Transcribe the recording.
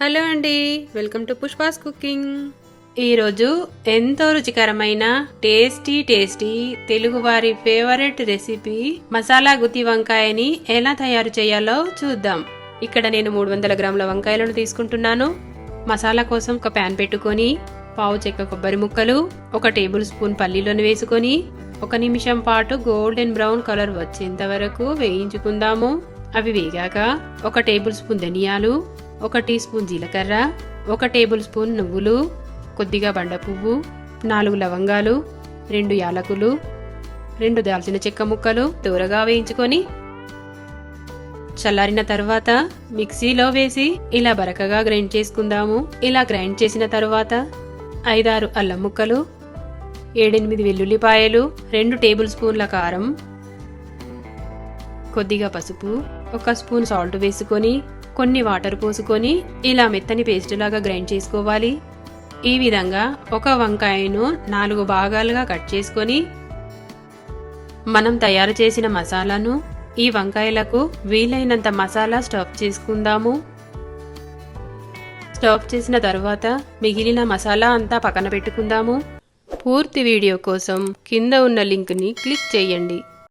Hello అండి, welcome to Pushpa's cooking. ఈరోజు ఎంతో రుచికరమైన టేస్టీ తెలుగువారి ఫేవరెట్ రెసిపీ మసాలా గుత్తి వంకాయని ఎలా తయారు చేయాలో చూద్దాం. ఇక్కడ నేను 300 గ్రాముల వంకాయలను తీసుకుంటున్నాను. మసాలా కోసం ఒక ప్యాన్ పెట్టుకొని పావు చెక్క కొబ్బరి ముక్కలు, 1 టేబుల్ స్పూన్ పల్లీలను వేసుకొని 1 నిమిషం పాటు గోల్డెన్ బ్రౌన్ కలర్ వచ్చేంత వరకు వేయించుకుందాము. అవి వేగాక 1 టేబుల్ స్పూన్ ధనియాలు, 1 టీ స్పూన్ జీలకర్ర, 1 టేబుల్ స్పూన్ నువ్వులు, కొద్దిగా బండ పువ్వు, 4 లవంగాలు, 2 యాలకులు, 2 దాల్చిన చెక్క ముక్కలు దూరగా వేయించుకొని చల్లారిన తర్వాత మిక్సీలో వేసి ఇలా బరకగా గ్రైండ్ చేసుకుందాము. ఇలా గ్రైండ్ చేసిన తర్వాత 5-6 అల్లం ముక్కలు, 7-8 వెల్లుల్లిపాయలు, 2 టేబుల్ స్పూన్ల కారం, కొద్దిగా పసుపు, 1 స్పూన్ సాల్ట్ వేసుకొని కొన్ని వాటర్ పోసుకొని ఇలా మెత్తని పేస్ట్ లాగా గ్రైండ్ చేసుకోవాలి. ఈ విధంగా ఒక వంకాయను 4 భాగాలుగా కట్ చేసుకొని మనం తయారు చేసిన మసాలాను ఈ వంకాయలకు వీలైనంత మసాలా స్టఫ్ చేసుకుందాము. స్టఫ్ చేసిన తర్వాత మిగిలిన మసాలా అంతా పక్కన పెట్టుకుందాము. పూర్తి వీడియో కోసం కింద ఉన్న లింక్ని క్లిక్ చేయండి.